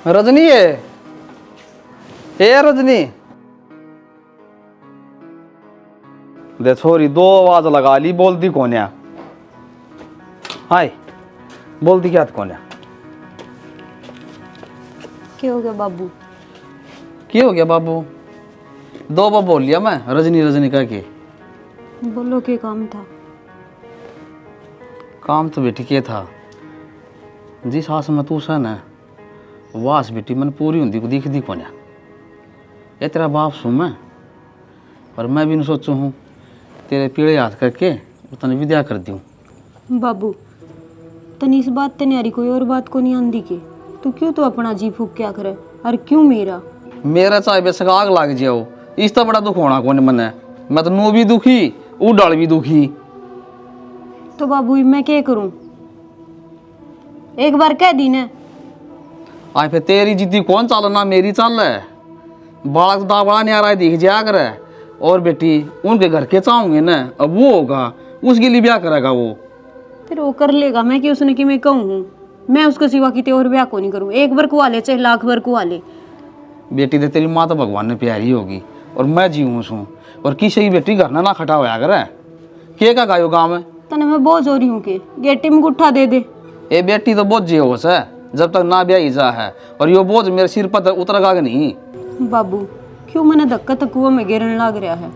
रजनी है। ए रजनी, दे छोरी दो आवाज लगा ली, बोलती कौन है? हाय, बोलती क्या कौन है? क्या हो गया बाबू? क्या हो गया बाबू? दो बार बोल लिया मैं रजनी रजनी कह के। बोलो क्या काम था? काम तो बेटी के था जी, सास में तू सन है वास बेटी मन पूरी होंगी को दिखती कौन है? ये तेरा बाप सू मैं, पर मैं भी नहीं सोचू हूँ तेरे पीड़े हाथ करके तने विद्या कर दूँ। बाबू तनी इस बात तने यारी कोई और बात को नहीं आंदी के, तू क्यों तो अपना जी फूक क्या करे? और क्यों मेरा चाहे बेसक आग लाग जाओ, इस तो बड़ा दुख होना कौन मन है? मैं तो नो भी दुखी, वो डाल भी दुखी। तो बाबू मैं क्या करूं? एक बार कह दी ने। आज फिर तेरी जिद्दी कौन चालना, मेरी चाल है। बालक तो बड़ा न्यारा दिख जाया करे, और बेटी उनके घर के चाहूंगे ना, अब वो होगा उसके लिए ब्याह करेगा वो। फिर वो कर लेगा, मैं कि उसने कि मैं कहूँ? मैं उसको सिवा किते और ब्याह को नहीं करूँ। एक बार कुआ ले चाहे लाख बार कुआ ले। बेटी दे तेरी माँ तो भगवान ने प्यारी होगी, और मैं जीऊँ सूँ, और किसी की बेटी घर ना खटा होया करे के का गायो गाँव में। तने मैं बोझ हो रही हूँ के गेटी में गुट्ठा दे दे। ये बेटी तो बोझ जे हो है जब तक ना ब्याह जा है, और यो बोझ मेरे सिर पर उतरगा नहीं। बाबू क्यों मैंने धक्का तक कुआ में गिरने लग रहा है?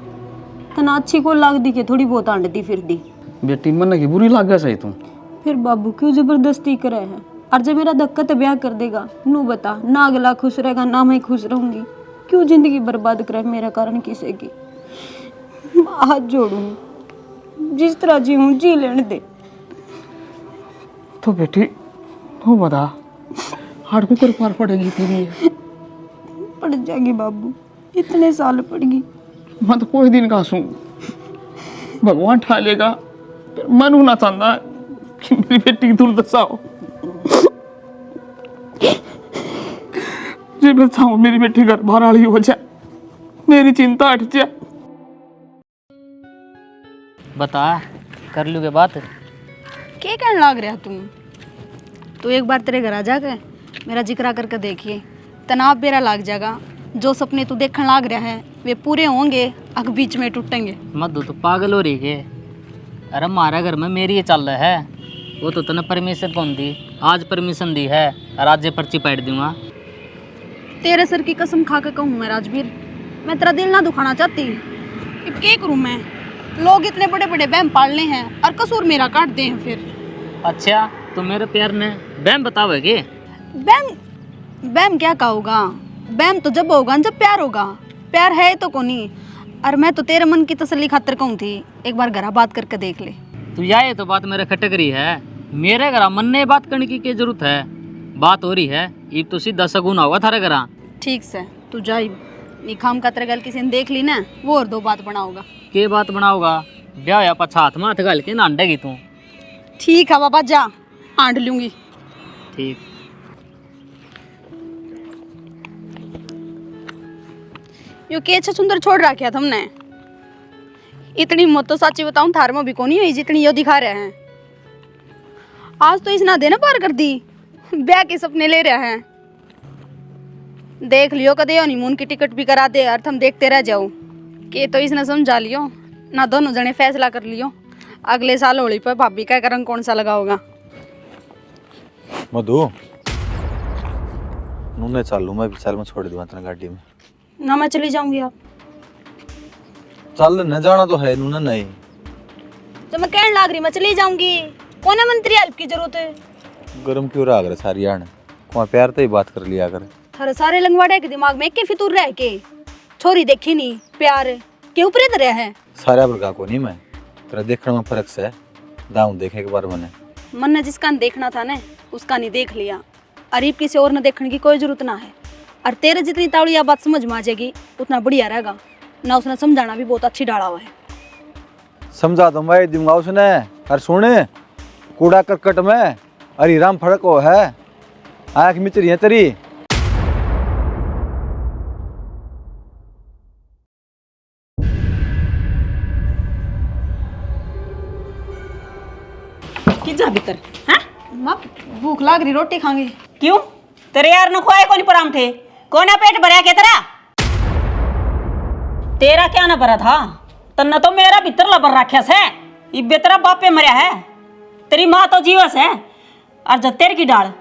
तना अच्छी को लाग दी के थोड़ी बहुत आंडती फिर दी। बेटी मन की बुरी लाग गया सही तू। फिर बाबू क्यों जबरदस्ती करे है? और जब मेरा धक्का तो ब्याह कर देगा, नू बता ना अगला खुश रहेगा ना मैं खुश रहूंगी। क्यों जिंदगी बर्बाद करे मेरा कारण किसे की? हाथ जोड़ू, जिस तरह जी हूँ जी लेने दे। तो बेटी तू बता हाथ को कर पार पड़ेगी तेरी? पड़ जाएगी बाबू, इतने साल पड़ेगी। मैं तो कोई दिन का सूं भगवान ठा लेगा, मन होना चाहता कि मेरी बेटी की दुर्दशा हो। जी मैं चाहूँ मेरी बेटी घर बाहर वाली हो जाए, मेरी चिंता हट जाए। बता कर लूगे बात? क्या कहने लग रहा तुम? तो एक बार तेरे घर आ जाके मेरा जिक्र करके देखिए, तनाव बेरा लग जाएगा। जो सपने तू देखने लग रहा है वे पूरे होंगे, अग बीच में टूटेंगे। मधु तो पागल हो रही है। अरे हमारे घर में मेरी ये चल रहा है, वो तो तने परमिशन कौन दी? आज परमिशन दी है और आज ये पर्ची पैट दूंगा। तेरे सर की कसम खा के कहूँ मैं राजवीर, मैं तेरा दिल ना दुखाना चाहती। अब क्या करूँ मैं? लोग इतने बड़े बड़े बहम पालने हैं और कसूर मेरा काट दे हैं फिर। अच्छा तो मेरे प्यार ने बहम बताओगे? बहम क्या कहोगा? बहम तो जब होगा जब प्यार होगा। प्यार है तो को नहीं। और मैं तो तेरे मन की तसल्ली खातर कहूँ थी, एक बार घर बात करके देख ले। तू ये तो बात मेरे खटक रही है। मेरे घर मन ने बात करने की क्या जरूरत है? बात हो रही है ये तो सीधा सगुन होगा थारे घर। ठीक से तू जाई, निखाम का तेरे गल किसी ने देख ली ना, वो और दो बात बनाओगा। के बात बनाओगा? ब्याह या पछा हाथ में हाथ घाल के नांडेगी तू। ठीक है बाबा जा, आंड लूंगी। ठीक। यो के अच्छा सुंदर छोड़ रखा तुमने। इतनी हिम्मत तो सच्ची बताऊं थार में भी कोनी हुई जितनी यो दिखा रहे हैं। आज तो इसना देना पार कर दी, ब्याह के सपने ले रहे हैं। देख लियो कदे हनीमून की टिकट भी करा दे और तुम देखते रह जाओ। के तो इसने समझा लियो ना, दोनों जने फैसला कर लियो अगले साल होली पर भाभी का रंग कौन सा लगा होगा। मधु नूने चालू मैं विचार में छोड़ दूंगा तेरा गाड़ी में ना। मैं चली जाऊंगी। आप चल न जाना तो है नूने नहीं। तो मैं कहने लाग रही मैं चली जाऊंगी। कौन है मंत्री हेल्प की जरूरत है? गरम क्यों रहा करे सारी आने को प्यार तो ही बात कर लिया करे। थारे सारे लंगवाड़े के दिमाग में के फितूर रह के छोरी देखी नहीं प्यार के ऊपर तरह है। सारा बरगा को नहीं मैं तेरा देखने में फर्क से दाऊं देखे एक बार मन ने जिसका देखना था ना उसका नहीं देख लिया। अरीब किसी और ने देखने की कोई जरूरत ना है। और तेरे जितनी तावड़ी यह बात समझ में आ जाएगी उतना बढ़िया रहेगा ना। उसने समझाना भी बहुत अच्छी डाला हुआ है। समझा तो मैं दूंगा उसने। और सुने कूड़ा करकट में अरे राम फड़क हो है आँख मिचरी है तेरी। कि जा भीतर हैं? माँ भूख लाग रही रोटी खाएंगे। क्यों? तेरे यार न खोए कोनी परांठे कोना पेट भरया के तेरा क्या ना भरा था तन्ना तो मेरा भीतर लबर राख्या से इब्बे तेरा बापे मरया है तेरी माँ तो जीवस है और जतेर की डाल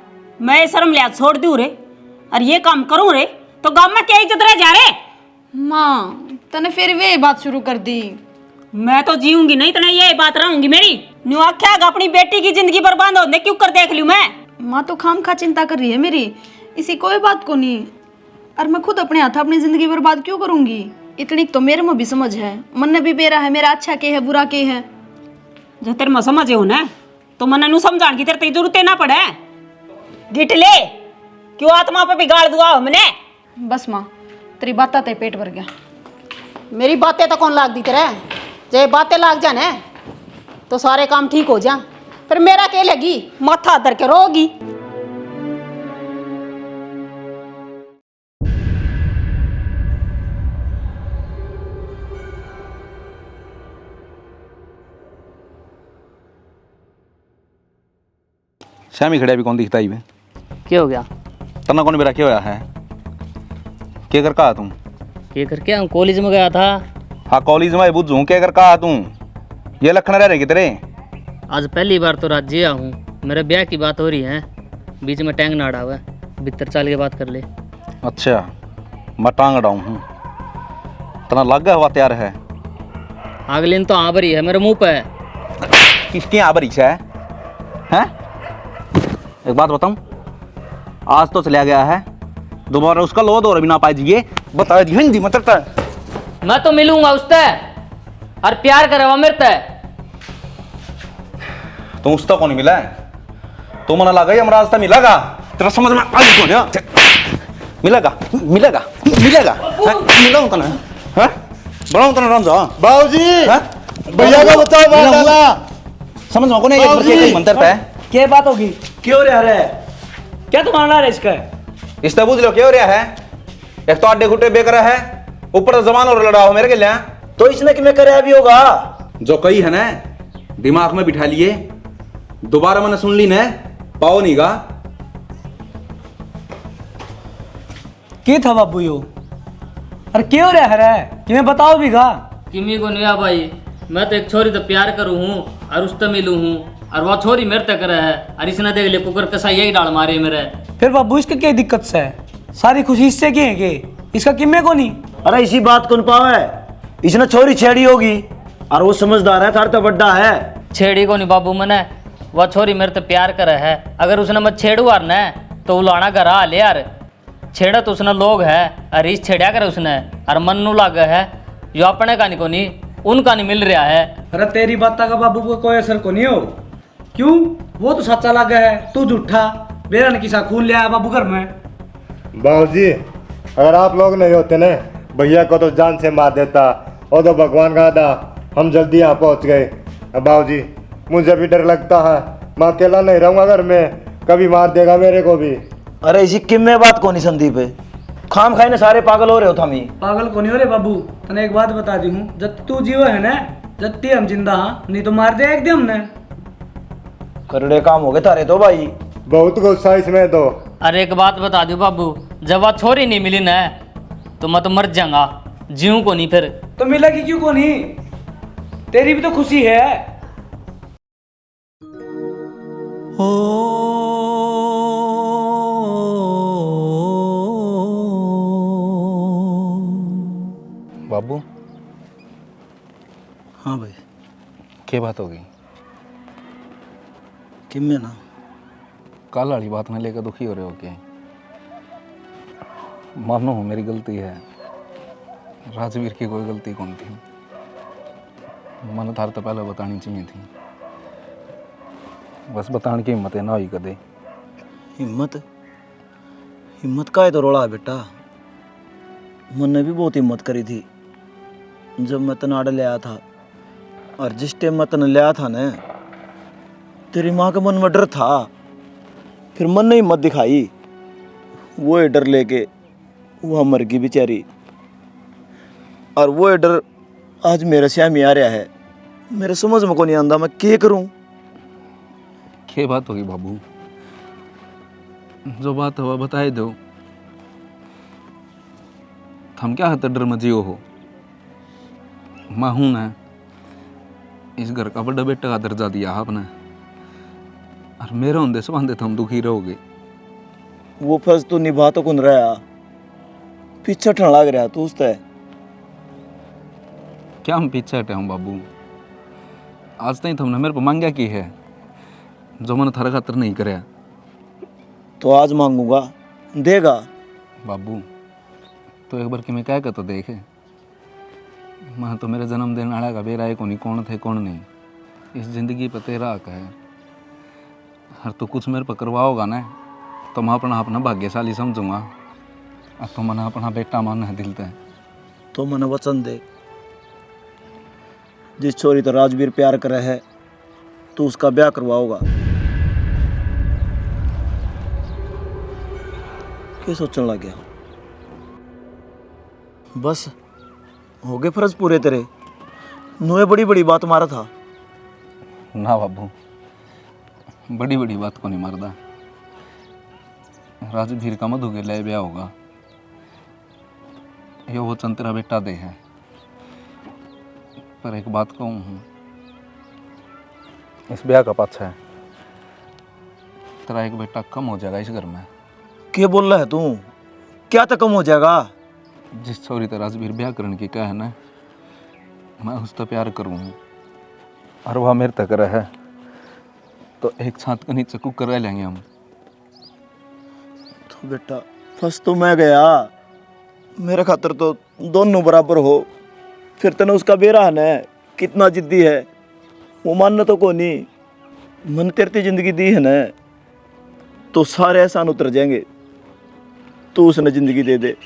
मैं शर्म लिया छोड़ दूं रे और ये काम करूं रे तो गांव में क्या इज्जत रह जा रे। माँ तने फिर वे बात शुरू कर दी। मैं तो जीऊंगी नहीं तो ये बात रहूंगी मेरी न्यू आख्या अपनी बेटी की जिंदगी बर्बाद होने क्यों कर देख लूं मैं। माँ तो खाम खा चिंता कर रही है मेरी, इसी कोई बात को नहीं। और मैं खुद अपने हाथ अपनी जिंदगी बर्बाद क्यों करूंगी। इतनी तो मेरे में भी समझ है, मन ने भी बेरा है मेरा अच्छा के है बुरा के है। जो तेरे में समझे हो ना तो मन नू समझाने की तेरे जरूरत ना पड़े। गिट ले क्यों आत्मा पे बिगाड़ दुआ हमने। बस माँ तेरी बात आते पेट भर गया। मेरी बातें तो कौन लाग दी तेरे, जे बातें लाग जाने तो सारे काम ठीक हो जा। फिर मेरा क्या लगी माथा दर के रोगी। श्यामी खड़िया भी कौन दिखता ही वे क्या हो गया? तना कौन मेरा क्या होया है? क्या कर कहा तुम? ये करके हम कॉलेज में गया था। हाँ कॉलेज में बुझू क्या कर कहा तुम? ये लखन रह रहे तेरे? आज पहली बार तो राज्य आया हूँ, मेरे ब्याह की बात हो रही है, बीच में टैंग ना अड़ा हुआ है, भीतर चल के बात कर ले। अच्छा मैं टांग अड़ाऊँ हूँ तना लग गया हुआ तैयार है। अगले दिन तो हाँ भरी है मेरे मुंह पे। किसकी यहाँ बरीच है? हैं? एक बात बताऊँ, आज तो चला गया है, दोबारा उसका लो दौर भी ना पाए जी। बता दी हिंदी मतलब मैं तो मिलूंगा उससे और प्यार करेगा मेरे से। तुम उसका कौन मिला है? तो मना लगा हम रास्ता मिलेगा तेरा समझ में आ गया। मिलेगा मिलेगा मिलेगा मिलाऊं तना है बनाऊं तना राम जा बाबूजी भैया को बताओ मार डाला। समझ में को नहीं एक बच्चे मंत्र है। क्या बात होगी? क्यों रहा है? क्या तुम्हारा है इसका? इससे बुझ लो क्या हो रहा है? एक तो आडे घुटे बेकर है, ऊपर तो जमान और लड़ा हो मेरे के लिए। तो इसने कि मैं करे भी होगा जो कही है ना दिमाग में बिठा लिए, दोबारा मैंने सुन ली ना पाओ नहीं गा। क्या था बाबू यो? अरे क्यों रहा है कि मैं बताओ भी गा। किमी को नहीं भाई, मैं तो एक छोरी तो प्यार करूँ हूँ और उससे मिलूँ हूँ और वो छोरी मेरे तक करे है और इसने देख ले कुकर कसा यही डाल मारे मेरे। फिर बाबू इसका क्या दिक्कत से है? सारी खुशी इससे की है कि इसका किम्मे को नहीं? अरे इसी बात को पावे इसने छोरी छेड़ी होगी और वो समझदार है, थार तो बड्डा है। छेड़ी को नहीं बाबू मने, वह छोरी मेरे तो प्यार करे है, अगर उसने मत छेड़ू यार न तो उलाना घर आ ले यार। छेड़ा तो उसने लोग है और इस छेड़ा करे उसने और मन्नू लागे है जो अपने का नहीं को नहीं उनका नहीं मिल रहा है। अरे तेरी बात का बाबू को कोई असर को नहीं हो। क्यों? वो तो सच्चा लगा है, तू झूठा। मेरा ने किसा खून लिया बाबू घर में। बाबूजी अगर आप लोग नहीं होते ना भैया को तो जान से मार देता। और तो भगवान का आदा हम जल्दी यहाँ पहुँच गए। अब बाबूजी मुझे भी डर लगता है, मैं अकेला नहीं रहूँगा घर में, कभी मार देगा मेरे को भी। अरे इसी किम्मे बात को नहीं संदीप है, खाम खाई ने सारे पागल हो रहे हो थामी। पागल को नहीं हो रे बाबू, तने एक बात बता दी हूँ, जब तू जीव है ना जत्ती हम जिंदा हाँ, नहीं तो मार दे एक दिन हमने। करड़े काम हो गए तारे तो भाई। बहुत गुस्सा इसमें तो। अरे एक बात बता दू बाबू, जब वह छोरी नहीं मिली न तो मैं तो मर जाऊंगा, जीऊँ को नहीं फिर। तो मिलेगी क्यों को नहीं? तेरी भी तो खुशी है। बाबू हाँ भाई क्या बात होगी? किम्मे ना कल वाली बात में लेकर दुखी हो रहे हो क्या? मानो मेरी गलती है, राजवीर की कोई गलती कौन थी। मैंने थार तो पहले बतानी चाहिए थी, बस बताने की हिम्मत है ना हुई कदे। हिम्मत हिम्मत का है तो रोड़ा है बेटा। मन ने भी बहुत हिम्मत करी थी जब मैं तनाड़ ले आया था, और जिस टाइम मैं तन ले आया था ना तेरी माँ के मन में डर था, फिर मन ने हिम्मत दिखाई, वो डर लेके वह मर गई बेचारी। और वो डर आज मेरे श्यामी आ रहा है, मेरे समझ में को नहीं आंदा, मैं क्या करूं। क्या बात होगी बाबू? जो बात हुआ बता ही दो। थम क्या हत डर में जियो हो? मैं हूं ना, इस घर का बड़ा बेटा का दर्जा दिया आपने, और मेरे होंदे से बांधे थम दुखी रहोगे। वो फर्ज तो निभा तो कौन रहा, पीछे ठन लग रहा तू उससे। क्या हम पीछे हटे हूँ बाबू? आज तक तुमने मेरे को मांगा की है जो मैंने थारा खातर नहीं कराया। तो आज मांगूंगा, देगा? बाबू तो एक बार कि मैं क्या कर तो देखे। मैं तो मेरे जन्म देने वाला का बेरा है, कौन थे कौन नहीं, इस जिंदगी पर तेरा हक है। हर तो कुछ मेरे पर करवाओगा ना तो मैं अपना भाग्यशाली समझूंगा, और तो मैंने अपना बेटा मानना है दिल से। तो मैंने वचन दे, जिस छोरी तो राजवीर प्यार करे है तो उसका ब्याह करवाओगा। क्या सोचने लग गया? बस हो गए फर्ज पूरे तेरे? नोए बड़ी बड़ी बात मारा था। ना बाबू, बड़ी बड़ी बात को नहीं मारदा। राजवीर का मधु के लिए ब्याह होगा, ये वो चंद तेरा बेटा दे है। पर एक बात कहूँ हूँ, इस ब्याह का पाछा है तेरा एक बेटा कम हो जाएगा इस घर में। क्या बोल रहा है तू? क्या तो कम हो जाएगा? जिस छोरी तो राजवीर ब्याह करने की कहा है ना, मैं उससे प्यार करूँ और वह मेरे तक रहे, तो एक छात के नीचे कुकर रह लेंगे हम। तो बेटा फंस तो मैं गया, मेरे खातर तो दोनों बराबर हो। फिर तने उसका बेरा है ना, कितना जिद्दी है वो मानना तो को नहीं। मन तेरती जिंदगी दी है ना, तो सारे एहसान उतर जाएंगे। तू उसने जिंदगी दे दे,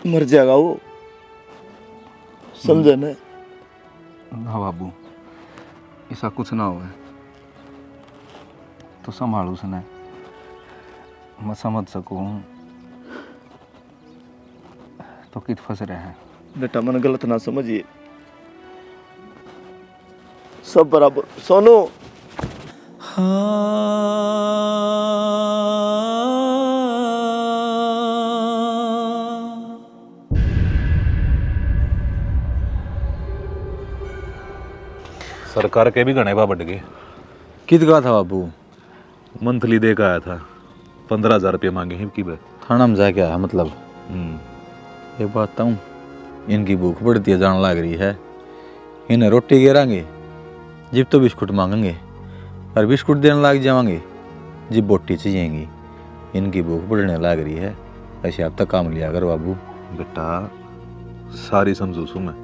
मर जाएगा वो, समझे ना? ना बाबू, ऐसा कुछ ना हो तो संभाल उसने, मैं समझ सकूँ तो कित फंस रहे हैं। बेटा मन गलत ना समझिए, सब बराबर। सोनू सरकार के भी घने बा बढ़ गए। कित का था बाबू? मंथली दे का आया था, 15,000 रुपये मांगे हैं की बे। थाना में जाके आया मतलब? एक बात बताऊं, इनकी भूख बढ़ती है, जान लग रही है। इन्हें रोटी गिराएंगे जिब तो बिस्कुट मांगेंगे, और बिस्कुट देने लग जाएंगे जिब बोटी चाहिएगी। इनकी भूख बढ़ने लग रही है, ऐसे आप तक काम लिया कर बाबू। बेटा सारी समझू सू मैं,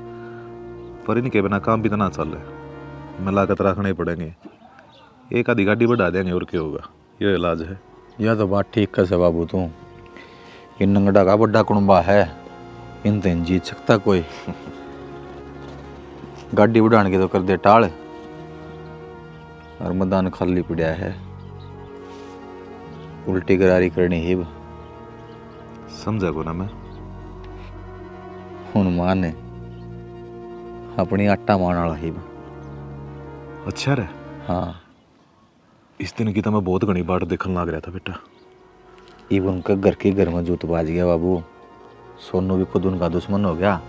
पर इनके बिना काम भी तो ना चल रहा, मैं लागत रखने पड़ेंगे। एक आधी गाड़ी बढ़ा देंगे और क्या होगा, ये इलाज है। यह तो बात ठीक है बाबू, तू इन नंगड़ा का बड़ा कुंबा है, इन तो जीत सकता कोई। गाड़ी बढ़ाने के तो कर दे टाल, और मैदान खाली पड़ा है, उल्टी करारी करनी हिब। समझा को ना मैं? हनुमान ने अपनी आटा मान वाला हिब। अच्छा रे। हाँ, इस दिन की तो मैं बहुत घनी बाट देखने लग रहा था बेटा। इब उनका घर के घर में जूत बाज गया बाबू। सोनू भी खुद उनका दुश्मन हो गया।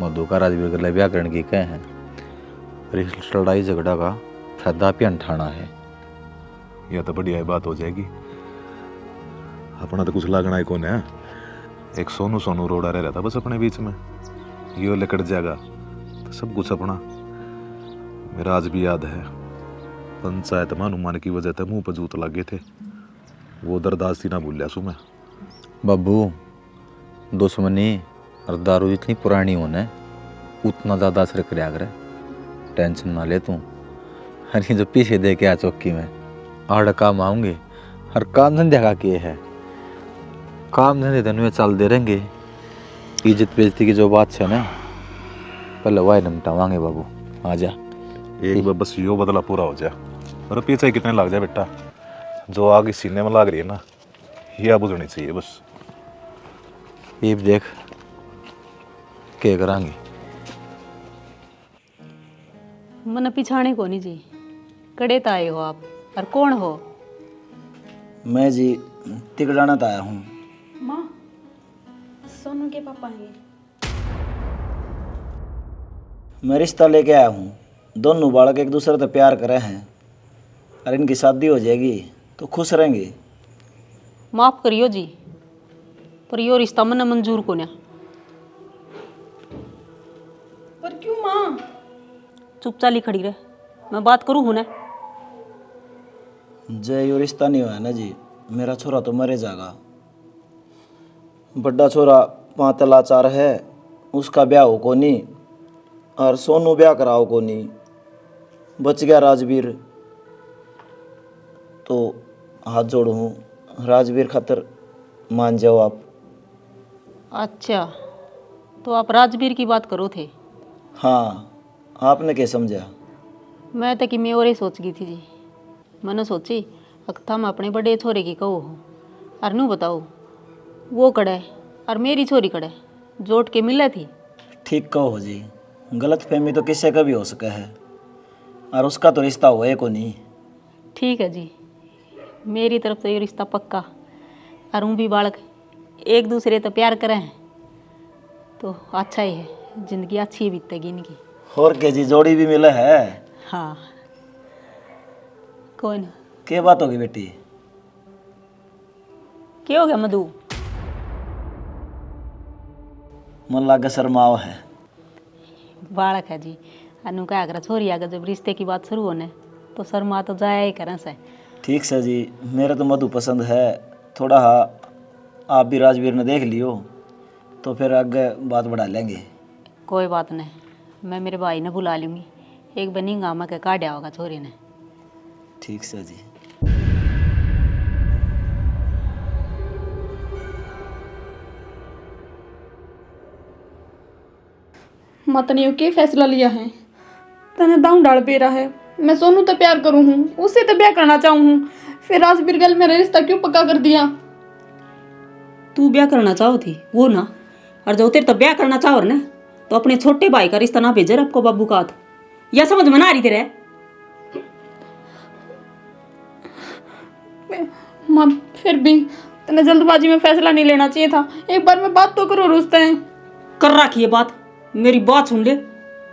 मधु का राजवीर के लिए ब्याह करने की कहे हैं, और इस लड़ाई झगड़ा का फायदा पियन ठाना है। यह तो बढ़िया बात हो जाएगी, अपना तो कुछ लागना ही कौन है। एक सोनू सोनू रोड़ा रह रहा था बस अपने बीच में, यो लकड़ जाएगा तो सब कुछ अपना। मेरा आज भी याद है, पंचायत में हनुमान की वजह से मुंह पर जूत लगे थे, वो दरदाश्ती ना भूलिया सू मैं। बाबू दुश्मनी और दारू जितनी पुरानी होने उतना ज़्यादा असर कराया करे, टेंशन ना ले तू। अरे जो पीछे दे के आ चौकी में आड़ काम आऊँगे, हर काम धंधे का किए है, काम धंधे दिन में चल दे रहेंगे। इज्जत बेइज्जती की जो बात है ना, पहले वही निपटावांगे बाबू। आ जा, एक बार बस यो बदला पूरा हो जाए, और पीछे कितने लग जाए बेटा, जो आग सीने में लग रही है ना, यह बुझनी चाहिए बस। ये देख क्या करांगे। मन पिछाने को नहीं जी, कड़े ताए हो आप, और कौन हो? मैं जी तिकड़ाना तो आया हूँ। माँ, सोनू के पापा हैं। मैं रिश्ता लेके आया हूँ। दोनों बालक एक दूसरे से प्यार करे हैं और इनकी शादी हो जाएगी तो खुश रहेंगे। माफ करियो जी, पर यो रिश्ता मने मंजूर को ना। पर क्यों माँ? चुपचाप ही खड़ी रहे, मैं बात करूँ हूँ ना। जय यो रिश्ता नहीं हुआ ना जी, मेरा छोरा तो मरे जाएगा। बड़ा छोरा 5 लाचार है, उसका ब्याह हो को नहीं और सोनू ब्याह कराओ को नहीं। बच गया राजवीर, तो हाथ जोड़ू हूँ राजवीर खातर मान जाओ आप। अच्छा, तो आप राजवीर की बात करो थे? हाँ, आपने क्या समझा? मैं तो कि मैं और ही सोच गई थी जी। मैंने सोची अक्था मैं अपने बड़े छोरे की कहो हो और नू बताओ वो कड़े और मेरी छोरी कड़े जोड़ के मिले थी। ठीक कहो जी, गलत फहमी तो किसी का भी हो सके है और उसका तो रिश्ता हुआ को नहीं। ठीक है जी, मेरी तरफ से ये रिश्ता पक्का। और भी बालक एक दूसरे तो प्यार करें तो अच्छा ही है, जिंदगी अच्छी बीतेगी इनकी। और के जी जोड़ी भी मिले है। हाँ, कोई ना। क्या बात होगी बेटी? क्या हो गया मधु? मन लागे शर्माओ है। बालक है जी, अनु का अगर छोरी अगर जब रिश्ते की बात शुरू होने तो शर्मा तो जाया ही करें से। ठीक से जी, मेरे तो मधु पसंद है। थोड़ा हाँ आप भी राजवीर ने देख लियो तो फिर आगे बात बढ़ा लेंगे। कोई बात नहीं, मैं मेरे भाई ने बुला लूँगी, एक बनी गामा के काटा होगा छोरी ने। ठीक से जी। मत ने के फैसला लिया है? तने दाऊ डाल पे रहा है। मैं सोनू तो प्यार करूँ हूँ, उससे तो ब्याह करना चाहूँ हूँ, फिर राजवीर गल मेरा रिश्ता क्यों पक्का कर दिया? तू ब्याह करना चाहो थी वो ना, और जो तेरे तो ब्याह करना चाहो ना तो अपने छोटे भाई का रिश्ता ना भेजे आपको बाबू का। या समझ में ना आ रही तेरे? माँ फिर भी तने जल्दबाजी में फैसला नहीं लेना चाहिए था। एक बार में बात तो करो रुस्ते हैं। कर रखी है बात, मेरी बात सुन ले।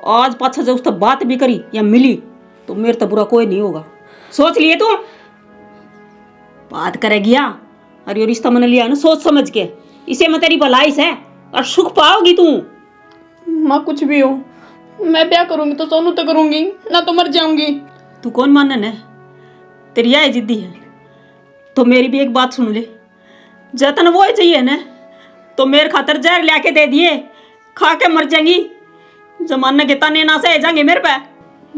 आज पाछा जब उससे बात भी करी या मिली तो मेरे तो बुरा कोई नहीं होगा। सोच लिए तू बात करेगी या? और ये रिश्ता मैंने लिया ना सोच समझ के, इसे मैं तेरी भलाई से और सुख पाओगी तू। माँ कुछ भी हो, मैं ब्याह करूंगी तो सोनू तो करूंगी, ना तो मर जाऊंगी। तू कौन मानने ने? तेरी यह जिद्दी है तो मेरी भी एक बात सुन ले। जतन वो ही चाहिए ना तो मेरे खातर जहर लाके दे दिए, खा के मर जाएंगी। जमाने के ताने ना से जाएंगे मेरे पे।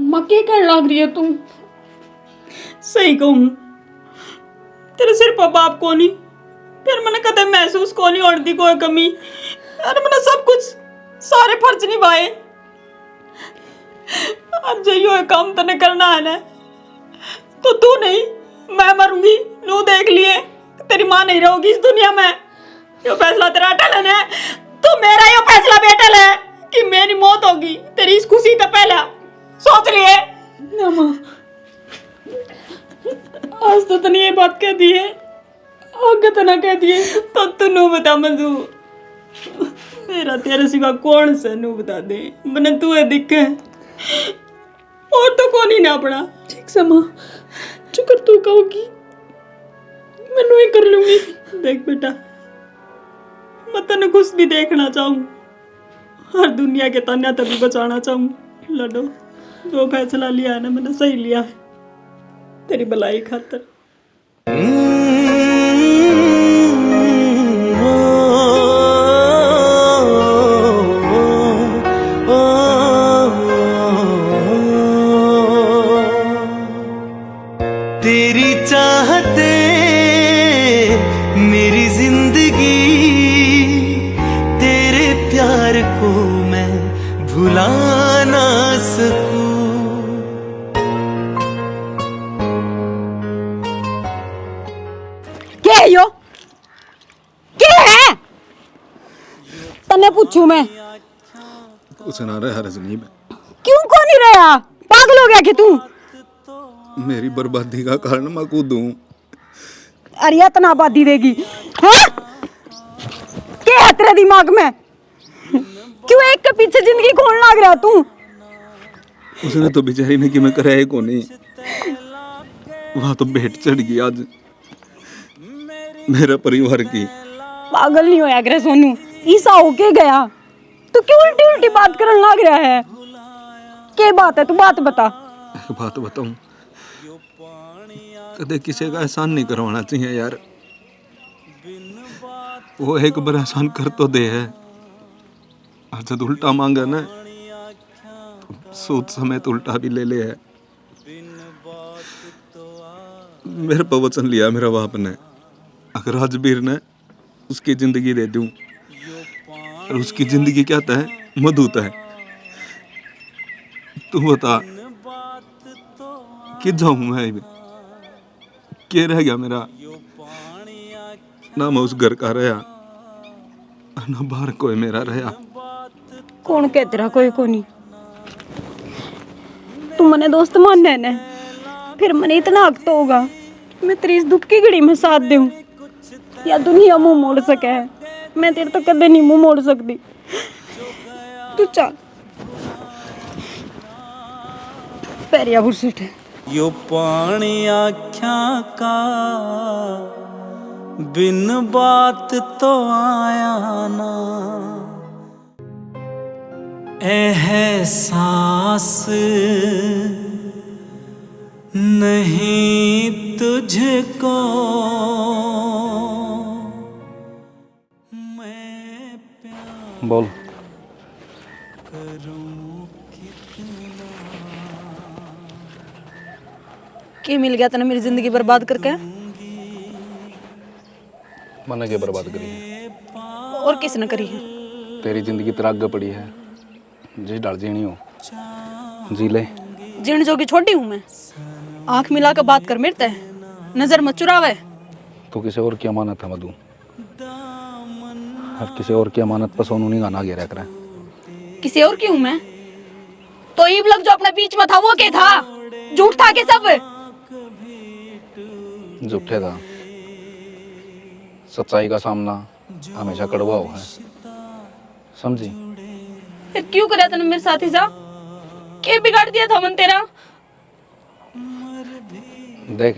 माँ क्या कहने लग रही है तुम? सही कहूँ, तेरे सिर पर बाप को नहीं, फिर मैंने कदे महसूस को नहीं होती कोई कमी। अरे मैंने सब कुछ सारे फर्ज निभाए। अब जो ये काम तने करना है ना तो तू नहीं मैं मरूंगी। नू देख लिए तेरी माँ नहीं रहोगी इस दुनिया में। यो फैसला तेरा अटल है ना, तो मेरा यो फैसला भी अटल है कि मेरी मौत होगी तेरी इस खुशी से पहला। सोच लिए ना माँ, आज तो तने ये बात कह दी है, आगे तो ना कह दिए। तो तू नू बता मधु, मेरा तेरे सिवा कौन सा नू बता दे। मैंने तू है दिखे और तो कौन ही ना अपना। ठीक से माँ, जो कर तू कहोगी मैं नू ही कर लूंगी। देख बेटा, मैं तेने खुश भी देखना चाहूँ और दुनिया के तान्या तभी बचाना चाहूँ। लडो, जो फैसला लिया है ना मैंने सही लिया है तेरी भलाई खातर। तेरी चाहते मेरी जिंदगी, तेरे प्यार को मैं भुला ना सकूं। क्या है यो? क्या है? तन्ने पूछू मैं कुछ ना रहा रजनीब, क्यों को नहीं रहा? पागल हो गया कि तू? मेरी बर्बादी का कारण मैं खुद हूँ। अरे इतना आबादी देगी हाँ? क्या है तेरे दिमाग में? क्यों एक के पीछे जिंदगी खोल लाग रहा तू? उसने तो बेचारी ने कि मैं कराए को नहीं, वहां तो भेंट चढ़ गई आज मेरा परिवार की। पागल नहीं होया करे सोनू, ईसा होके गया तू क्यों उल्टी उल्टी बात करने लग रहा है? क्या बात है तू बात बता। एक बात बताऊं, कदे किसी का एहसान नहीं करवाना चाहिए यार। वो एक बार एहसान कर तो दे है, और जब उल्टा मांगा ना तो सोच समेत उल्टा भी ले ले है। मेरे पर वचन लिया मेरा बाप ने, अगर राजवीर ने उसकी जिंदगी दे दूं, और उसकी जिंदगी क्या है मधुत है। तू बता कि जाऊं मैं, क्या रह गया मेरा? ना मैं उस घर का रहा, ना बाहर कोई मेरा रहा। कौन कह तेरा कोई को नहीं? तू मने दोस्त मान ने, फिर मने इतना हक तो होगा मैं तेरी इस दुख की घड़ी में साथ दूं, या दुनिया मुंह मोड़ सके है। मैं तेरे तो कदे नहीं मुंह मोड़ सकती। तू चल पैरिया बुरसिट है। यो पानी आख्या का बिन बात तो आया ना, एहसास नहीं तुझको मैं प्यार बोल। करूं कितना। क्या मिल गया तने मेरी जिंदगी बर्बाद करके? मैंने क्या बर्बाद करी है? और किसने करी है? तेरी जिंदगी तेरा आगे पड़ी है, जिस डर जीनी हो जी ले। जीण जोगी छोटी हूँ मैं, आंख मिला कर बात कर मेरे, नजर मत चुरावे। तो किसी और की अमानत है मधु, और किसी और की अमानत पर सोनू नहीं गाना गिरा कर। किसी और की हूँ मैं? तो ईब लग जो अपने बीच में था वो क्या था? झूठ था के सब? झूठे था। सच्चाई का सामना हमेशा कड़वा हुआ है, समझी? फिर क्यों कराया तूने मेरे साथ ही सा? क्या बिगाड़ दिया था मन तेरा? देख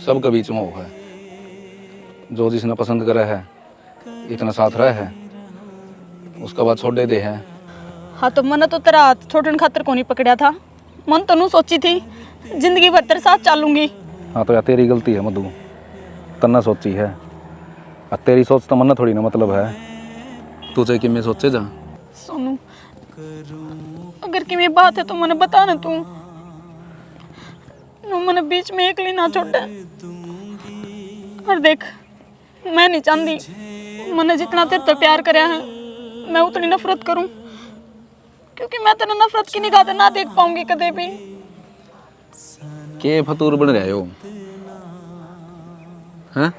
सबका बीच में हुआ है, जो जिसने पसंद करा है इतना साथ रहा है, उसका बात छोड़ दे है। हाँ तो मन तो तेरा हाथ छोड़ने खातर को नहीं पकड़ा था, मन तो नू सोची थी जिंदगी भर तेरे साथ चलूंगी। हाँ तो यार तेरी गलती है मधु, तन्ना सोची है, और तेरी सोच तो मन्ना थोड़ी ना मतलब है। तुझे कि मैं सोचे जा। सोनू अगर कि मेरी बात है तो मैंने बता ना, तू मैंने बीच में एकली ना छोड़े। और देख मैं नहीं चाहती मैंने जितना तेरे तो प्यार कराया है मैं उतनी नफरत करूं, क्योंकि मैं तेरे नफरत की निगाह ना देख पाऊंगी कदे भी। के फतूर बन रहे हो हैं?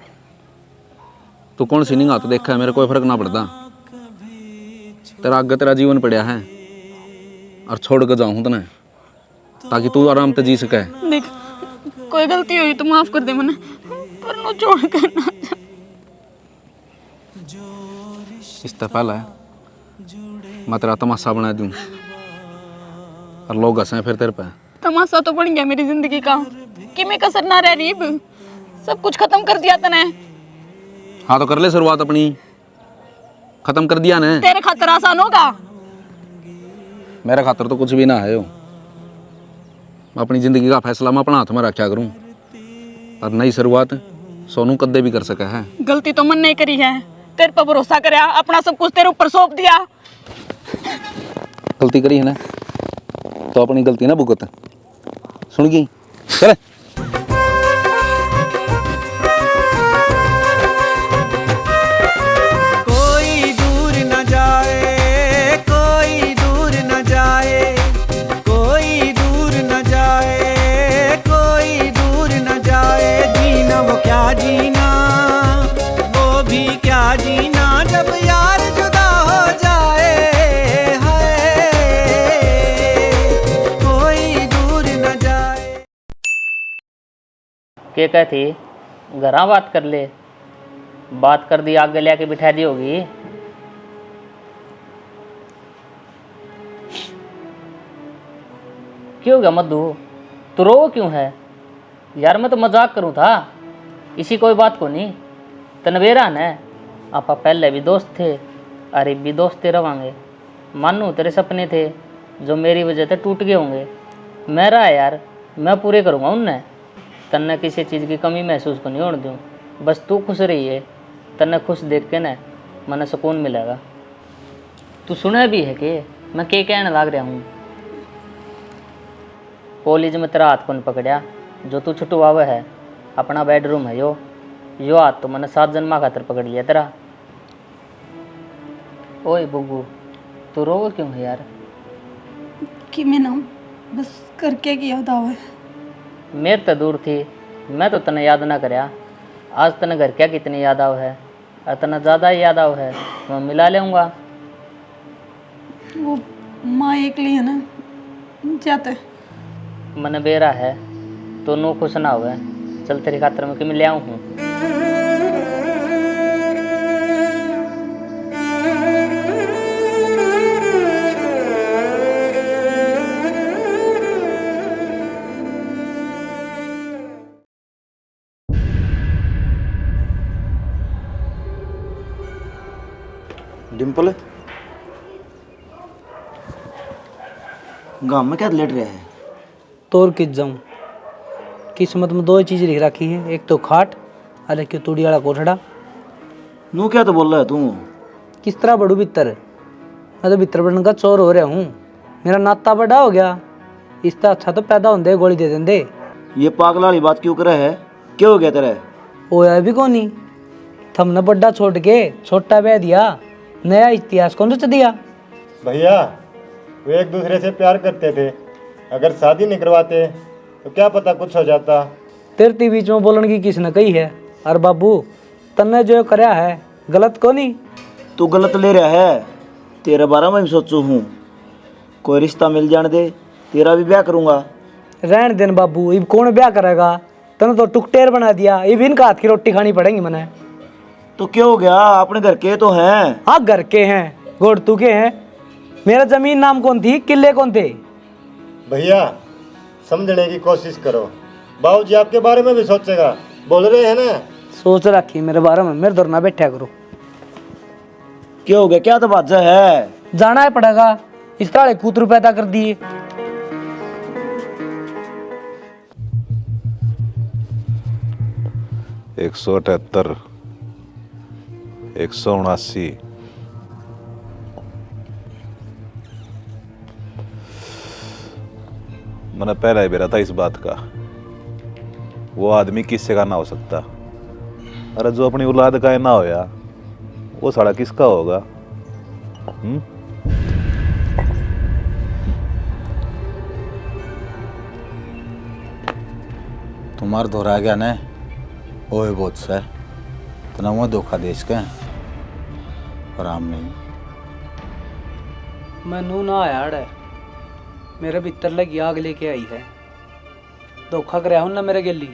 तू कौन सी निगाह तो देखा है, मेरे कोई फर्क ना पड़ता। तेरा आगे तेरा जीवन पड़ा है, और छोड़ के जाऊं तने ताकि तू आराम से जी सके। देख कोई गलती हुई तो माफ कर दे मने, पर नो छोड़ कर ना जा। इससे पहले मैं तेरा तमाशा बना दूं और लोग हंसे फिर तेरे पे। तमाशा तो बन गया मेरी जिंदगी का, कि मैं कसर ना रह रही, सब कुछ खत्म कर दिया तने। हाँ तो कर ले शुरुआत अपनी, खत्म कर दिया ने। तेरे खातर आसान होगा? मेरे खातर तो कुछ भी ना है यो। मैं अपनी जिंदगी का फैसला मैं अपना हाथ में रखा करूं, और नई शुरुआत सोनू कद्दे भी कर सका है। गलती तो मन नहीं करी है, तेरे पर भरोसा करया, अपना सब कुछ तेरे ऊपर सौंप दिया। गलती करी है ना तो अपनी गलती ना भुगत, सुन गई? चल। के कहती घरा बात कर ले, बात कर दी, आगे ले आके बिठा दी होगी। क्यों गया मधु, तू रो क्यों है यार? मैं तो मजाक करूँ था, इसी कोई बात को नहीं। तनवेरा न आपा पहले भी दोस्त थे, अरे भी दोस्ते रवांगे। मानू तेरे सपने थे जो मेरी वजह से टूट गए होंगे, मेरा है यार, मैं पूरे करूँगा उनने। तन्ने किसी चीज़ की कमी महसूस को नहीं होने दूँ, बस तू खुश रही है। तन्ने खुश देख के न मन सुकून मिलेगा। तू सुना भी है कि मैं के कहने लग रहा हूँ? कॉलेज में तेरा हाथ कौन पकड़िया जो तू छुटवावे है? अपना बेडरूम है यो हाथ तो मैंने 7 जन्मा खातर पकड़ लिया तेरा। ओए बुग्गू, तू रो क्यों है यार? कि मैं ना बस करके की याद आवे। मेरे तो दूर थी, मैं तो तने याद ना करया। आज तने घर क्या कितनी याद आव है, और तना ज़्यादा ही याद आव है, मैं मिला लेऊँगा। वो माँ एक लिए ना जाते मन बेरा है तो नो खुश ना हुए। चल तेरी खातर में कि मैं ले आऊँ हूँ। डिम्पल, गाँव में क्या लेट रहा है? तोर किस जाऊँ? किस्मत में 2 चीज़ लिख रखी है, एक तो खाट और एक तूड़ी वाला कोठड़ा। नू क्या तो बोल रहा है तू? किस तरह बढ़ू भीतर? मैं तो भीतर बढ़ने का चोर हो रहा हूँ। मेरा नाता बड़ा हो गया, इससे अच्छा तो पैदा होंदे गोली दे देंदे। ये पागल वाली बात क्यों करे है? क्या हो गया तेरे? ओया भी कोनी, थमने बड़ा छोड़ के छोटा बह दिया, नया इतिहास कौन रच दिया? भैया वो एक दूसरे से प्यार करते थे, अगर शादी नहीं करवाते तो क्या पता कुछ हो जाता। तेरे बीच में बोलने की किसने कही है? और बाबू तन्ने जो करया है गलत को नहीं? तू गलत ले रहा है, तेरे बारे में भी सोचू हूँ। कोई रिश्ता मिल जाने दे, तेरा भी ब्याह करूँगा। रहने देन बाबू, इब कौन ब्याह करेगा? तने तो टुकटेर बना दिया, इब इनका हाथ की रोटी खानी पड़ेगी मने। तो क्या हो गया? अपने घर के तो हैं। हाँ घर के हैं, गोड़ तू के हैं। मेरा जमीन नाम कौन थी, किले कौन थे? भैया समझने की कोशिश करो, बाबूजी आपके बारे में भी सोचेगा, बोल रहे हैं ना। सोच रखी मेरे बारे में, मेरे दौर ना बैठा करो। क्या हो गया? क्या तो बात है? जाना है पड़ेगा, इस तरह कूतरू पैदा कर दिए। 178, 179। मैंने पहला ही बेरा था इस बात का, वो आदमी किससे का ना हो सकता। अरे जो अपनी औलाद का ना होया वो साला किसका होगा? तुम्हार दोहरा गया ने ओए बहुत से तो ना वो धोखा देश के आराम नहीं। मैं नू ना आया है, मेरे भीतर लगी आग लेके आई है। धोखा कर हूं ना मेरे गली,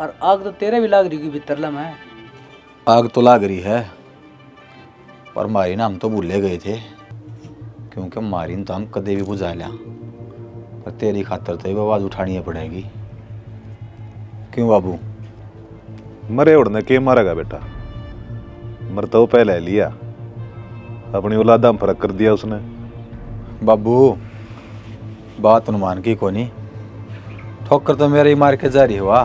और आग तो तेरे भी लाग रही की भीतर ला। मैं आग तो लाग रही है, पर मारी ना हम तो भूले गए थे, क्योंकि मारी तो हम कदे भी बुझा लिया, पर तेरी खातर तो ये आवाज उठानी पड़ेगी। क्यों बाबू? मरे उड़ने के मारेगा बेटा, मर तो पहले लिया, अपनी औलादा में फर्क कर दिया उसने। बाबू बात अनुमान की कोनी, ठोकर तो मेरे ही मार के जारी हुआ।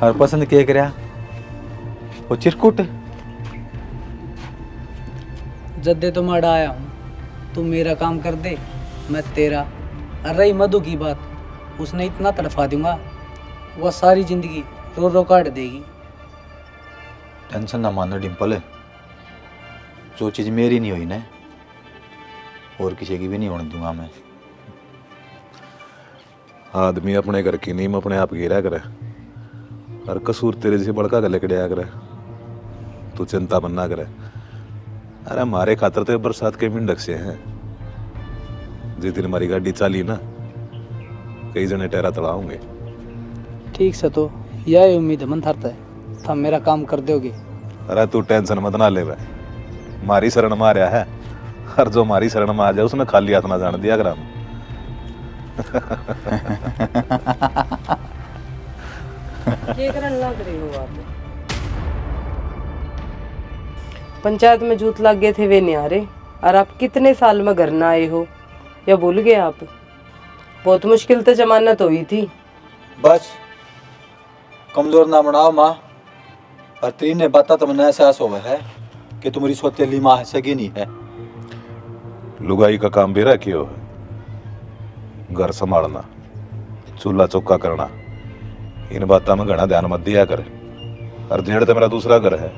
हर पसंद के करया वो चिरकुट। जद्दे तो माड़ा आया हूँ, तू मेरा काम कर दे मैं तेरा। और रही मधु की बात, उसने इतना तड़फा दूंगा वह सारी जिंदगी रो रो काट देगी। टेंशन ना मानो डिम्पल, जो चीज़ मेरी नहीं हुई ना और किसी की भी नहीं होने दूंगा मैं। आदमी अपने घर की नीम अपने आप गिरा करे, और कसूर तेरे जैसे बड़का गले कड़िया करे, तू चिंता बनना करे। अरे हमारे खातर तो बरसात के मिंडक से हैं। जिस दिन हमारी गाड़ी चाली ना, कई जने टहरा तड़ाओगे, ठीक से तो यही उम्मीद है मन था था मेरा काम कर दोगे। अरे तू टेंशन मत ना ले भाई, मारी शरण में आ रहा है, और जो मारी शरण में आ जाए उसने खाली हाथ ना जान दिया करा। क्या करने लग रही हो आप? पंचायत में जूत लग गए थे वे नहीं आ रहे, और आप कितने साल में घर ना आए हो या भूल गए आप? बहुत मुश्किल तो जमानत हुई थी। बस कमजोर ना बनाओ माँ, और तीन ने बता तो मैंने एहसास हुआ है कि तुम्हारी सौतेली माँ है, सगी नहीं है। लुगाई का काम बेरा क्यों है? घर संभालना, चूल्हा चौका करना, इन बातों में घना ध्यान मत दिया कर। और जेड़ तो मेरा दूसरा घर है,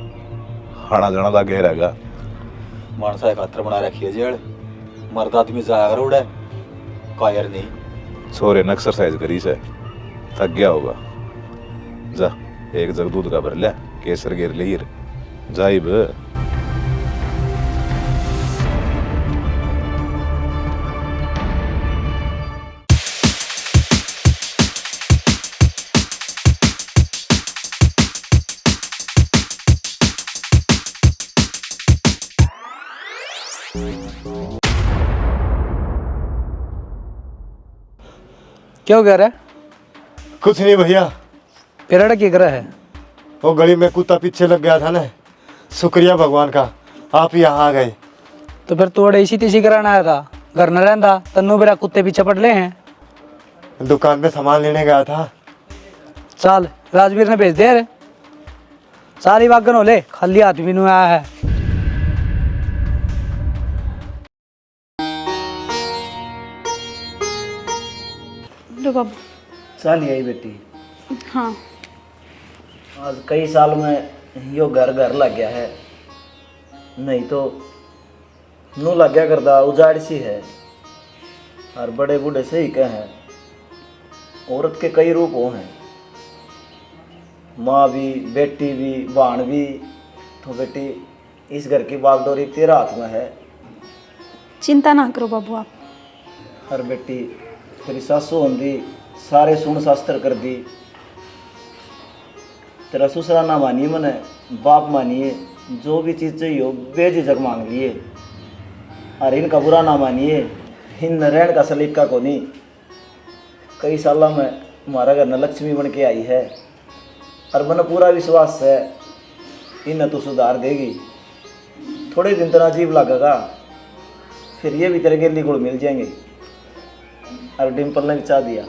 आना जाना लागे रहेगा। मानसा खातर बना रखी है जेड़, मर्द आदमी जाया कर उड़े, कायर नहीं। छोरे ने एक्सरसाइज करी से थक गया होगा, जा एक जग दूध का भर ले, केसर गिर ले जाइब। क्या हो गया रे? कुछ नहीं भैया, पेराड़ा क्या कर रहा है? वो गली में कुत्ता पीछे लग गया था ना, शुक्रिया भगवान का आप यहाँ आ गए। तो फिर तोड़े इसी तीसी कराना आया था, घर न रहता तन्नू बेरा कुत्ते पीछे पड़ ले हैं। दुकान पे सामान लेने गया था। चल राजवीर ने भेज दिया रे, सारी वागन हो ले, खाली हाथ भी नहीं आया है। लो बाबू। चल यही बेटी, हाँ आज कई साल में यो घर घर लग गया है, नहीं तो नू लग गया करता उजाड़ सी है। और बड़े बूढ़े से ही कहे हैं, औरत के कई रूप हो हैं, माँ भी, बेटी भी, बहन भी। तो बेटी इस घर की बागडोरी तेरा हाथ में है। चिंता ना करो बाबू आप। हर बेटी तेरी सासू होंदी सारे सुन शास्त्र कर दी। तेरा ससुरा ना मानिए मने बाप मानिए, जो भी चीज़ चाहिए हो बेझिझक मांग लिए। और इनका बुरा ना मानिए, इन रहन का सलीका को नहीं। कई सालों में हमारा घर न लक्ष्मी बन के आई है, और मन पूरा विश्वास है इन तो सुधार देगी। थोड़े दिन तो अजीब लगेगा, फिर ये भी तेरे गिल्ली गुड़ मिल जाएंगे। और डिम्पल ने भी चाह दिया।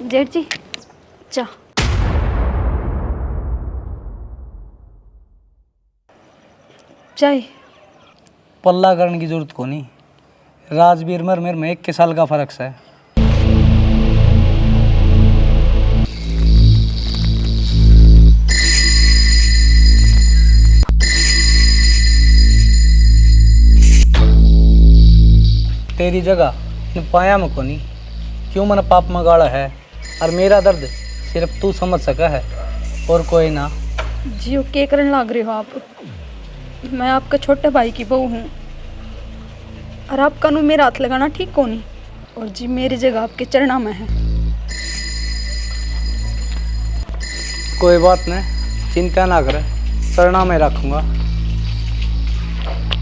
जेठ जी चाह। चाय पल्ला करने की जरूरत को नहीं, राजवीर मर मेरे में 1 साल का फर्क है। तेरी जगह इन पाया में को नहीं, क्यों मन पाप में गाड़ा है, और मेरा दर्द सिर्फ तू समझ सका है और कोई ना। जियो के करने लग रहे हो आप? मैं आपका छोटे भाई की बहू हूँ, और आप कानून मेरा हाथ लगाना ठीक को नहीं। और जी मेरी जगह आपके चरणा में है। कोई बात नहीं, चिंता ना करे, चरणा में रखूँगा,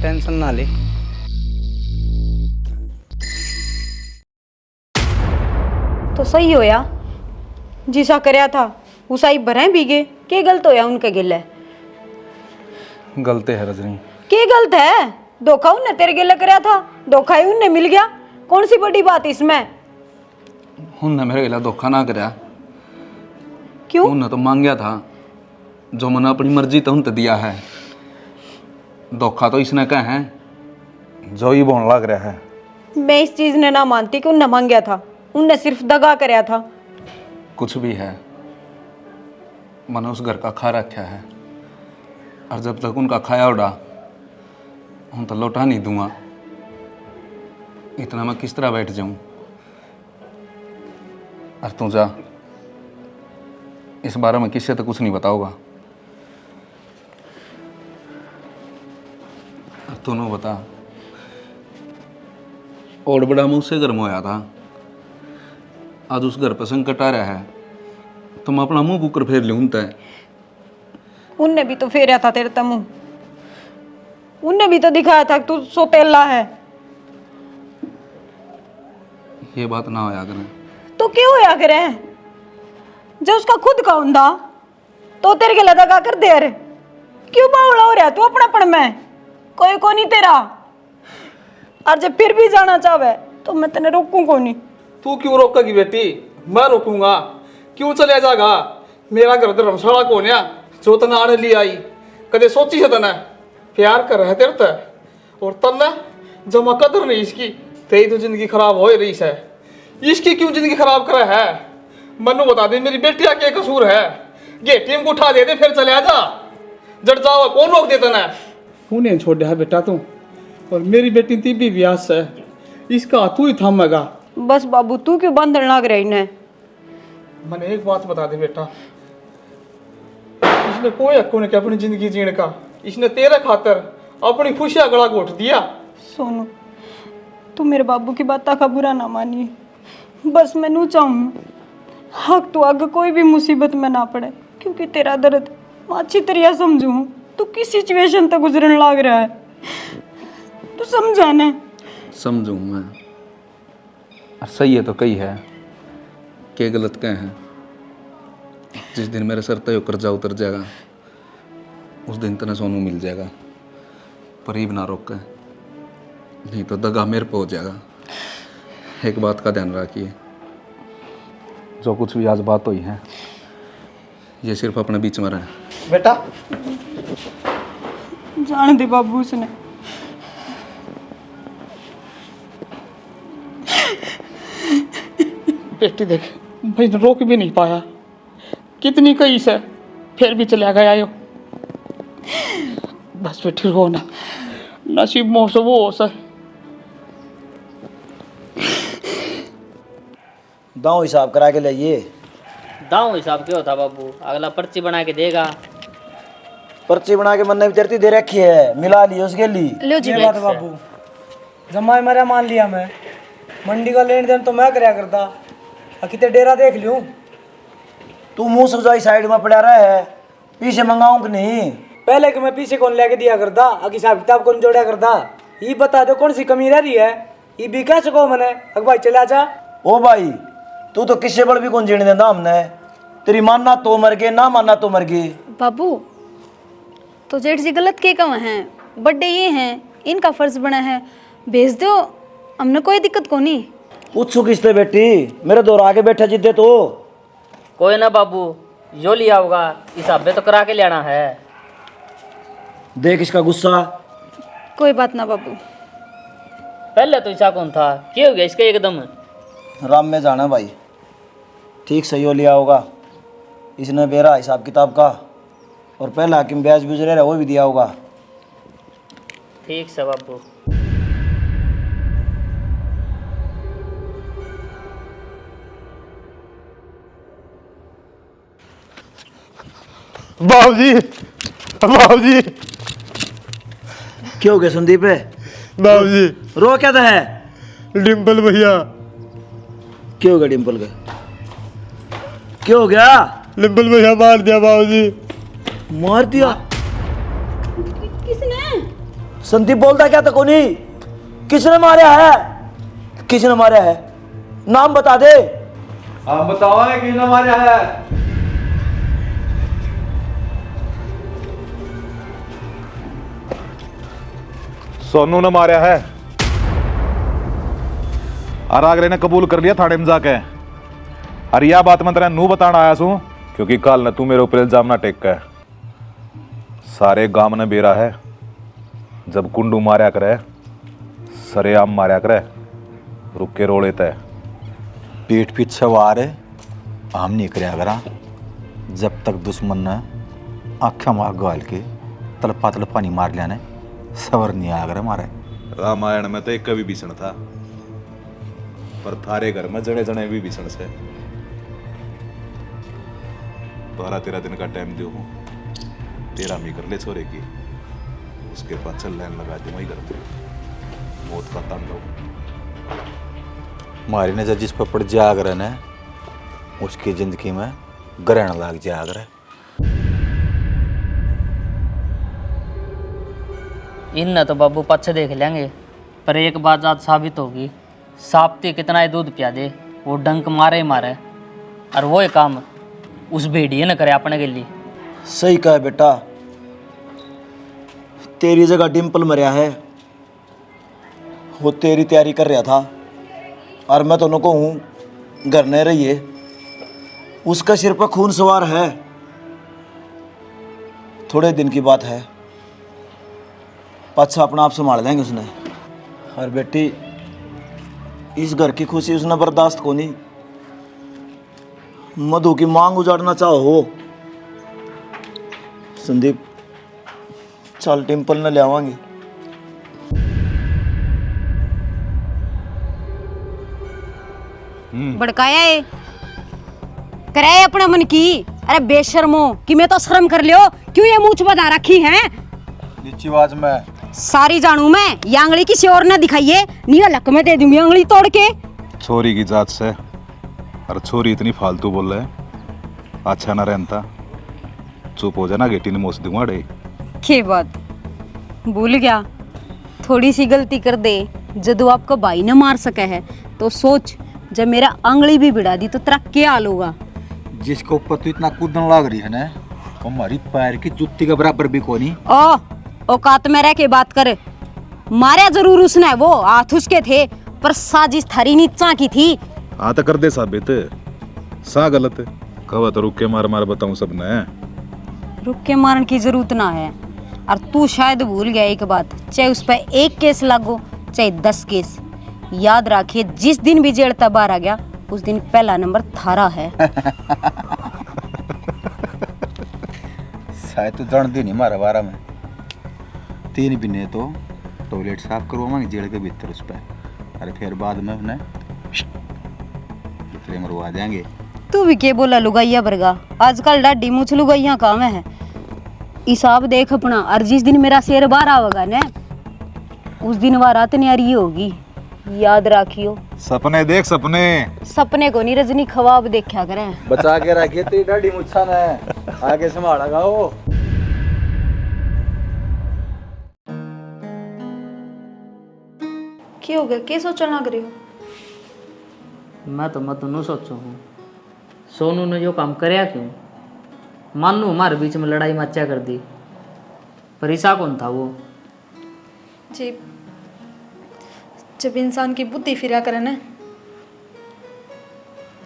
टेंशन ना ले। तो सही होया, जिसा करया था उसा ही भरें भीगे। के गलत होया उनके गिले? गलत है रजनी। के गलत है? धोखा उनने तेरे गिले करया था, धोखा ही उनने मिल गया। कौन सी बड़ी बात इसमें? उनने मेरे खिलाफ धोखा ना कराया। क्यों? उनने तो मांगया था, जो मैंने अपनी मर्जी तो उनते दिया है। धोखा तो इसने कहा है, जो ही बोन लग रहा है। मैं इस चीज ने ना मानती कि उनने मांगया था, उनने सिर्फ दगा करया था। कुछ भी है, मैंने उस घर का खा रखा है, और जब तक उनका खाया उड़ा हम तो लौटा नहीं दूंगा। इतना मैं किस तरह बैठ जाऊं? और तू जा, इस बारे में किससे तो कुछ नहीं बताऊंगा। दोनों बता। और बड़ा मुंह से गर्म होया था, आज उस घर पर संकट आ रहा है, तुम अपना मुंह कुकर फेर लूं तय। उनने भी तो फेरा था तेरे तमु, उनने भी तो दिखाया था कि तू सोतेला है। ये बात ना होया करे। तो क्यों होया करे? जो उसका खुद का हुंदा तो तेरे के लगा का कर दे रे। क्यों बावला हो रहा तू अपनापन में? कोई को नहीं तेरा। और जब फिर भी जाना चाहे तो मैं तेने रोकूं को नहीं। तू क्यों रोकेगी बेटी? मैं रोकूंगा। क्यों चले जाएगा? मेरा घर धर्मशाला कौन है जो तना आने ली आई? कदे सोची है तना प्यार कर रहे तेरे तक, और तना जमा कदर नहीं इसकी। तेरी तो जिंदगी खराब हो रही है, इसकी क्यों जिंदगी खराब करे है? मनु बता दे मेरी बेटिया क्या कसूर है? ये टीम को उठा दे दे फिर चले जा। जड़ जाओ कौन रोक देता ना? उन्हें छोड़ है बेटा तू, और मेरी बेटी ती भी व्यास है, इसका तू ही थामेगा। बस बाबू तू क्यों बंधन लग रही ने? मैंने एक बात बता दे बेटा, इसने कोई हक नहीं अपनी जिंदगी जीने का। इसने तेरे खातर अपनी खुशियां गला घोट दिया। सोनू तू मेरे बाबू की बात का बुरा ना मानिए, बस मैं नू चाहूँ हक तू आगे कोई भी मुसीबत में ना पड़े, क्योंकि तेरा दर्द मैं अच्छी तरह समझू हूँ। तू किस सिचुएशन तक गुजरने लग रहा है, तू समझा ना? समझूं मैं, और सही है तो कही है, क्या गलत कहे हैं। जिस दिन मेरे सर तय कर्जा उतर जाएगा उस दिन तना सोनू मिल जाएगा, पर ही ना रोक के, नहीं तो दगा मेरे पे हो जाएगा। एक बात का ध्यान रखिए, जो कुछ भी आज बात हुई है ये सिर्फ अपने बीच में रहे। बेटा जान दे बाबू उसने। बेटी देख, भाई रोक भी नहीं पाया, कितनी कई से फिर भी चला गया यो। बस बेटी रो ना, नसीब मोह से वो हो सके। दांव हिसाब करा के लाइए। दाऊ हिसाब क्यों होता बाबू? अगला पर्ची बना के देगा। पर्ची बना के मन ने विचरती दे रखी है, मिला ली उसके लिए। लो जी ये बात बाबू, जमा मेरा मान लिया मैं। मंडी का लेन देन तो मैं करया करता, कितने डेरा देख लूं। तू मुंह सजाई साइड में पड़ा रहा है, पीछे मंगाऊं कि नहीं? पहले कि मैं पीछे कौन लेके दिया करता, हिसाब किताब कौन जोड़ा करता। ये बता दो कौन सी कमी रह रही है, ये भी कैसे को मैंने। अग भाई चला जा। ओ भाई तू तो किससे बड़ भी कौन जीने देता हमने। तेरी मानना तो मर गए, ना मानना तो मर गए। बाबू तो जेठ जी गलत के कम हैं, बर्थडे ये हैं, इनका फर्ज बना है, भेज दो, हमने कोई दिक्कत को नहीं। पूछू किसते बेटी, मेरे दौर आगे बैठे जिद्दे तो। कोई ना बाबू, जो लिया होगा हिसाब तो करा के लेना है। देख इसका गुस्सा। कोई बात ना बाबू। पहले तो ऐसा कौन था, क्या हो गया इसका एकदम? राम में जाना भाई, ठीक सही हो लिया होगा इसने बेरा हिसाब किताब का, और पहला हाकिम ब्याज गुजरे रहा वो भी दिया होगा। ठीक से बाबू। बाबूजी, बाबूजी, क्या हो गया संदीप है? बाबूजी रो क्या था है? डिम्पल भैया। क्या हो गया डिम्पल का? क्या हो गया? डिम्पल भैया मार दिया बाबूजी। मार दिया? किसने? संदीप बोलता क्या था कोनी? किसने मारा है? किसने मारा है? नाम बता दे। आप बताओ किसने मारा है? सोनू ने मारा है, और आगरे ने कबूल कर लिया थाने में जाके। और यह बात मैं तेरा नू बताना आया हूं, क्योंकि कल ने तू मेरे ऊपर इल्जाम ना टेक है। सारे गांव ने बेरा है, जब कुंडू मारा करे सरेआम मारा करे, रुक के रोड़े तय। पीठ पीछे वार हम नहीं कराया करा, जब तक दुश्मन ने आँखें मार गाल के तलपा तलपा नहीं मार लिया ने सवर नहीं आया करे मारे। रामायण में तो एक कवि भीषण था, पर थारे घर में जने जने भी भीषण से। 12-13 दिन का टाइम दो हूँ, तेरा मी कर ले छोरे की, उसके बाद चल लाइन लगा दी वही करते मौत का तांडव। हमारी नजर जिस पर पड़ जागरण है उसकी जिंदगी में ग्रहण लाग जागरण। इन न तो बाबू पक्ष देख लेंगे, पर एक बात आज साबित होगी, साप्ती कितना ही दूध पिया दे वो डंक मारे ही मारे, और वो काम उस भेड़िए न करे अपने के लिए। सही कहा बेटा, तेरी जगह डिम्पल मरिया है, वो तेरी तैयारी कर रहा था और मैं दोनों को हूँ घर नहीं रहिए, उसका सिर पर खून सवार है, थोड़े दिन की बात है, पाछा अपना आप संभाल लेंगे उसने। और बेटी इस घर की खुशी उसने बर्दाश्त को नहीं, मधु की मांग उजाड़ना चाहो हो संदीप, चल टिम्पल न ले आवांगे। भड़काया है कराए अपना मन की। अरे बेशर्मो कि मैं तो शर्म कर लियो, क्यों ये मूंछ बधा रखी है? नीची आवाज में सारी जानू मैं, ये आंगली किसी और ने दिखाइए, नहीं हलक में दे दूंगी आंगली तोड़ के। छोरी की जात से, और छोरी इतनी फालतू बोल रहे अच्छा ना रहता, चुप हो जाना, गेटी ने मोस दूंगा डे। के बात भूल गया, थोड़ी सी गलती कर दे जदू आपका भाई न मार सके है तो सोच, जब मेरा आंगली भी बिड़ा दी तो तेरा क्या हाल होगा? जिसके ऊपर तू इतना कूदने लग रही है ना, वो हमारी पैर की जुत्ती के बराबर भी कोनी। ओ औकात में रह के बात कर, मारा जरूर उसने, वो हाथ उसके थे, पर साजिश थारी नीचा की थी। हाँ तो कर दे साबित, सा गलत है कहा तो रुक के मार मार बताऊं सबने। रुक के मारने की जरूरत ना है, और तू शायद भूल गया एक बात, चाहे उस पर 1 केस लागो चाहे 10 केस, याद रखिए जिस दिन भी जेल बाहर आ गया उस दिन पहला नंबर थारा है। शायद तू जानती नहीं हमारे बारे में, 3 महीने तो टॉयलेट साफ करवाएंगे जेल के भीतर उस पर, अरे फिर बाद में उन्हें दूसरे मरवा देंगे। तू भी के बोला लुगाइया बरगा, आजकल डाडी मुछ लुगाइया काम है, हिसाब देख अपना, और जिस दिन मेरा शेर बाहर आवेगा ना उस दिन वह रात न्यारी होगी, याद रखियो। सपने देख सपने, सपने को नहीं रजनी ख्वाब देखा करें। बचा के रखिए तेरी डाडी मुच्छा ने, आगे संभालेगा वो। क्या हो गया, क्या सोचने लग रहे हो? मैं तो मत नु सोचू हूँ, सोनू ने जो काम करया क्यों, मानू हमारे बीच में लड़ाई मचा कर दी, पर ईसा कौन था वो? जी, जब इंसान की बुद्धि फिरा करे ना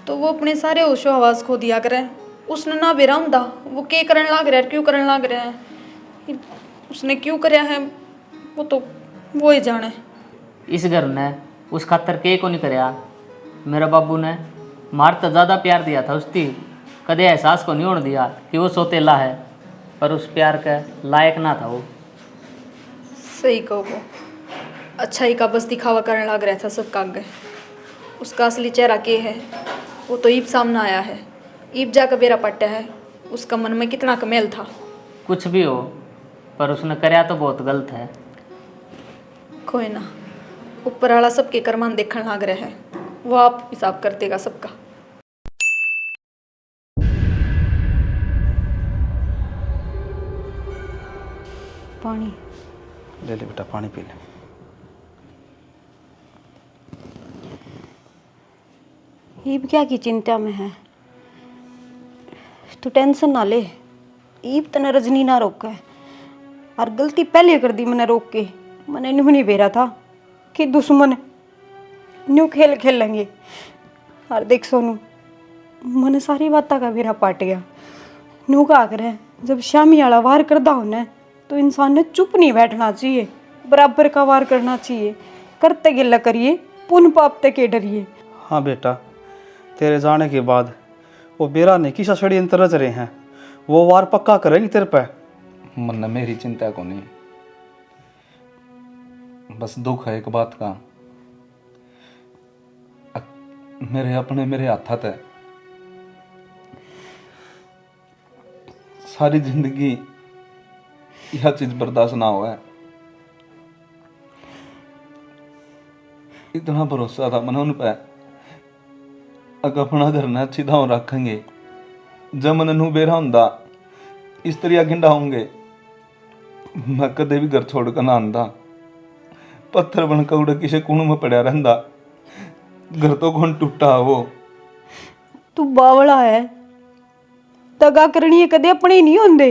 तो वो अपने सारे होशो हवास खो दिया करे। उसने ना बेराम था, वो क्या करने लग रहा है, क्यों करने लग रहा है, उसने क्यों करया है वो तो वो ही जाने। इस घर ने उस खातर के को नहीं करया, मेरा बाबू ने मार तो ज़्यादा प्यार दिया था उसकी, कदे एहसास को नहीं होने दिया कि वो सोतेला है, पर उस प्यार का लायक ना था वो। सही कहो, वो अच्छाई का बस दिखावा करने लग रहा था सबका आगे, उसका असली चेहरा के है वो तो ईब सामने आया है, ईब जा बेरा पट्टा है, उसका मन में कितना कमेल था। कुछ भी हो, पर उसने करया तो बहुत गलत है। कोई ना, ऊपर वाला सबके कर्मान देखने लग रहा है, वो आप हिसाब कर देगा सबका। पानी ले ले बेटा, पानी पी ले। ईब क्या की चिंता में है, तू टेंशन ना ले, ईब तने रजनी ना रोका है, और गलती पहले कर दी मैंने रोक के, मैंने न्यू नहीं बेरा था कि दुश्मन न्यू खेल खेल लेंगे। और देख सोनू, मैंने सारी बातों का बेरा पाट गया, न्यू का आकर है जब शामी वाला वार करदा हो ना तो इंसान ने चुप नहीं बैठना चाहिए, बराबर का वार करना चाहिए, करते गिला करिए, पुन पाप तक के डरिए। हाँ बेटा, तेरे जाने के बाद वो बेरा ने किसा षड्यंत्र रच रहे हैं, वो वार पक्का करेंगे तेरे पे। मन मेरी चिंता को नहीं, बस दुख है एक बात का, मेरे अपने मेरे हाथ है, सारी जिंदगी यह चीज बर्दाश्त ना हुआ है। इतना भरोसा था मन उन पे, अगर अपना घर न अच्छी धाव रखेंगे, जब मन नू बेरा हुंदा इस तरह घिंडा होंगे, मैं कदे भी घर छोड़ कर ना आंदा। पत्थर बनकर उड़ किसी कुण में पड़ा रहंदा, घर तो कौन टूटा वो। तू बावड़ा है, दगा करनी है कदे अपने नहीं होंदे।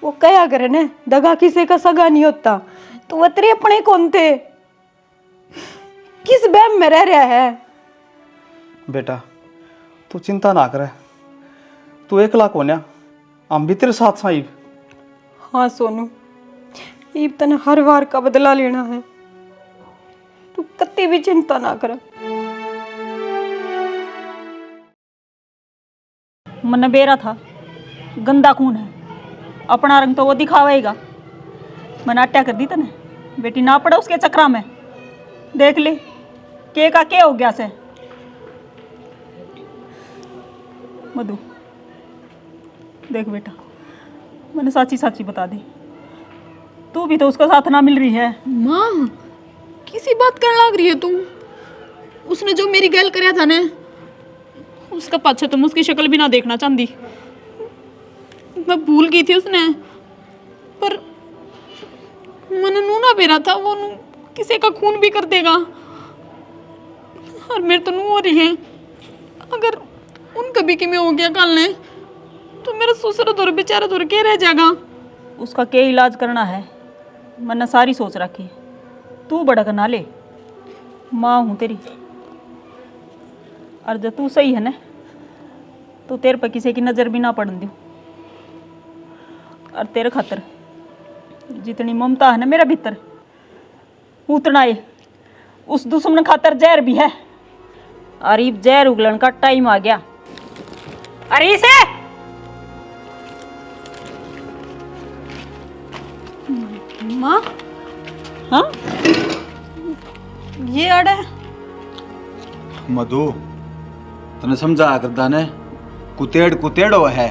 वो कया करे न, दगा किसी का सगा नहीं होता। तू अतरे अपने कौन थे? किस बहम में रह रहा है? बेटा तू चिंता ना करे, तू एकला कोन्या, हम भी तेरे साथ साहिब। हाँ सोनू, ईब तने हर बार का बदला लेना है। तू कत्ती भी चिंता ना कर। मन बेरा था, गंदा खून है, अपना रंग तो वो दिखावेगा। मैंने अट्टा कर दी तने, बेटी ना पड़ा उसके चक्रा में। देख ले के का के हो गया से। मधु देख बेटा, मैंने साची साची बता दी, तू भी तो उसका साथ ना मिल रही है। माँ किसी बात करने लग रही है तुम? उसने जो मेरी गैल कराया था ना, उसका पाछा तुम उसकी शक्ल भी ना देखना चाहती। मैं भूल गई थी उसने, पर मन नू ना बेरा था, वो नू किसी का खून भी कर देगा। और मेरे तो नू हो रही है, अगर उन कभी कि मैं हो गया कल ने, तो मेरा ससुर दूर बेचारा दूर के रह जाएगा। उसका क्या इलाज करना है मैंने सारी सोच रखी। तू भड़क ना ले, माँ हूँ तेरी। और जब तू सही है ना, तो तेरे पर किसी की नज़र भी ना पड़न दूँ। और तेरे खातर जितनी ममता है ना मेरा भीतर, उतना ही उस दुश्मन खातर जहर भी है। और ये जहर उगलन का टाइम आ गया। अरे इसे माँ, हाँ ये अड़ है। मधु तने समझा करता ने, कुतेड़ कुतेड़ो है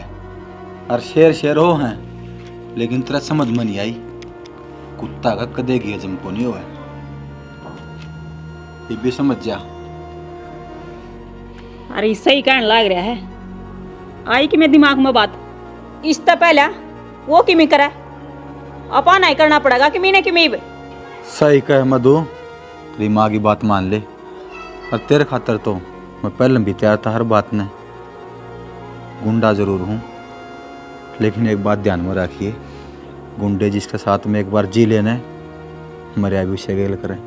और शेर शेर हो हैं, लेकिन तेरा समझ में नहीं आई। कुत्ता का कदे की हजम को नहीं हो है, ये भी समझ जा। अरे सही कहने लग रहा है। आई कि मेरे दिमाग में बात, इससे पहले वो कि मैं करे, अपा नहीं करना पड़ेगा कि मैंने कि मैं। सही कहे मधु, तेरी माँ की बात मान ले। और तेरे खातर तो मैं पहले भी तैयार था हर बात में। गुंडा जरूर हूँ, लेकिन एक बात ध्यान में रखिए, गुंडे जिसके साथ में एक बार जी लेने, मरिया भी उसे गेल करें।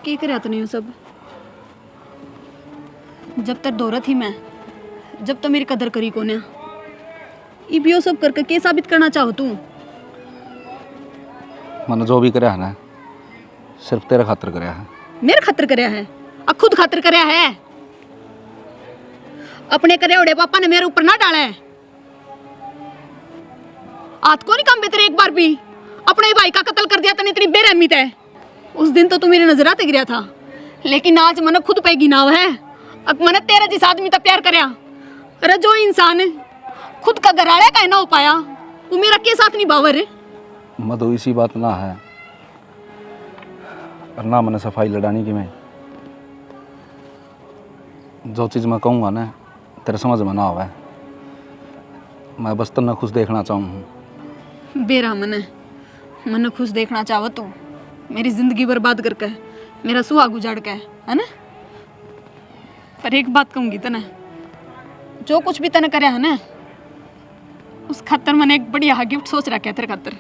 की करे तो नहीं हो सब? जब तक दौरा थी मैं, जब तो मेरी कदर करी कोने, इब यो सब करके के साबित करना चाहो तू? मैंने जो भी कराया है ना, सिर्फ तेरे खातर कराया है। मेरे खातर करया है? खुद खातर करया है? अपने करे उड़े पापा ने मेरे ऊपर ना डाला है। आज को नहीं काम बेहतर एक बार भी अपने भाई का कत्ल कर दिया तने, इतनी बेरहमी है। उस दिन तो तू मेरी नजर आते गिरा था, लेकिन आज मैंने खुद पे गिनाव है। अब मैंने तेरे जिस आदमी तक प्यार करया। अरे जो इंसान खुद का घराड़ा का ना हो पाया, वो मेरा के साथ नहीं बावर है। मधु इसी बात ना है, और ना मैंने सफाई लड़ानी की। मैं जो चीज़ मैं कहूँगा ना, तेरे समझ में ना आवे। मैं बस तना खुश देखना चाहूँ। बेरा मैंने खुश देखना चाहो तू मेरी जिंदगी बर्बाद करके, मेरा सुहाग उजाड़ के, है ना? पर एक बात कहूंगी तने, जो कुछ भी तने करे है ना, उस खातर मैंने एक बढ़िया गिफ्ट सोच रखा है तेरे खातर।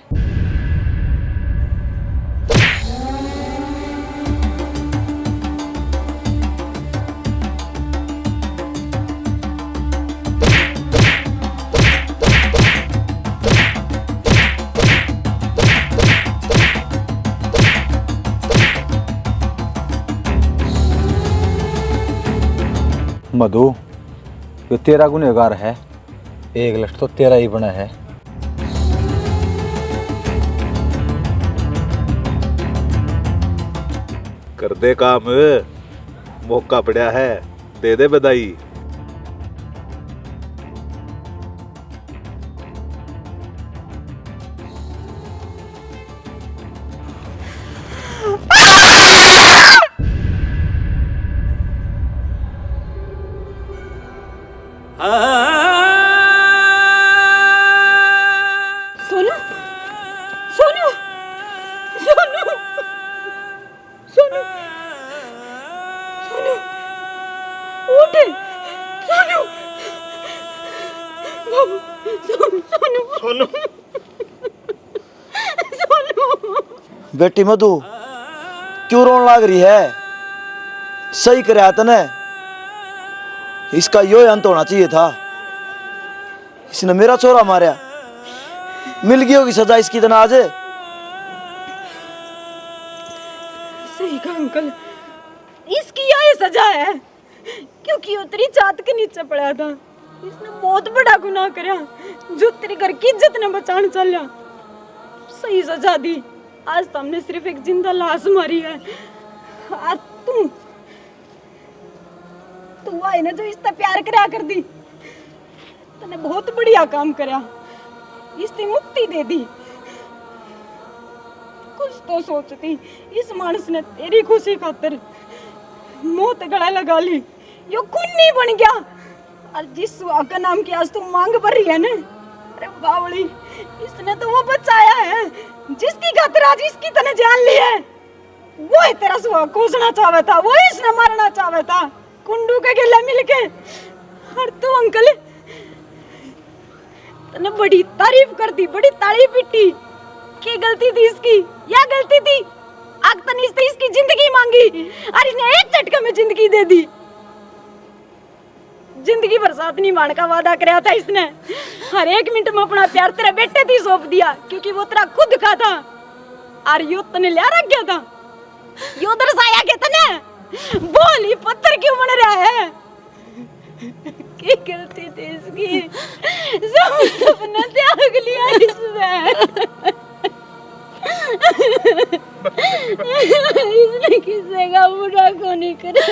मधु, ये तेरा गुनहगार है, एक लठ तो तेरा ही बना है। कर दे काम, मौका पड़ा है, दे दे बधाई। सोनू सोनू सोनू सोनू सोनू उठ सोनू बाबू सोनू सोनू सोनू बेटी मधु क्यों रोन लाग रही है? सही कराया तने, इसका यो अंत होना चाहिए था। इसने मेरा छोरा मारा, मिल गई होगी सजा इसकी तना आज। सही कहा अंकल, इसकी यही सजा है क्योंकि वो तेरी चात के नीचे पड़ा था। इसने बहुत बड़ा गुनाह करया जो तेरे घर की इज्जत ने बचाने चलिया। सही सजा दी। आज तो हमने सिर्फ एक जिंदा लाश मारी है। आज तू आई ना जो इससे प्यार करया कर दी, तने बहुत बढ़िया काम करया। इसने मुक्ति दे दी। कुछ तो सोचती, इस मानस ने तेरी खुशी खातिर मौत गला लगा ली। यो खूनी बन गया। और जिस सुहाग का नाम की आज तू मांग भर रही है ना, अरे बावली, इसने तो वो बचाया है जिसकी खातिर आज इसकी तने जान ली है। वो ही तेरा सुहाग खोजना चाहता था, वो ही इसने मारना चाहता था कुंडू के गले मिलके। और तू अंकल तने बड़ी तारीफ कर दी, बड़ी ताली पीटी। की गलती थी इसकी? या गलती थी आग तने इसकी जिंदगी मांगी और इसने एक झटके में जिंदगी दे दी। जिंदगी भर साथ नहीं मान का वादा कराया था इसने। हर एक मिनट में अपना प्यार तेरे बेटे थी सौंप दिया क्योंकि वो तेरा खुद का था। और यो तने लिया रख गया था, यो दर्शाया के तने बोली पत्थर क्यों बन रहा है? की गलती थी इसकी? सब सपना त्याग लिया इसने। इसने किसी का बुरा को नहीं करा।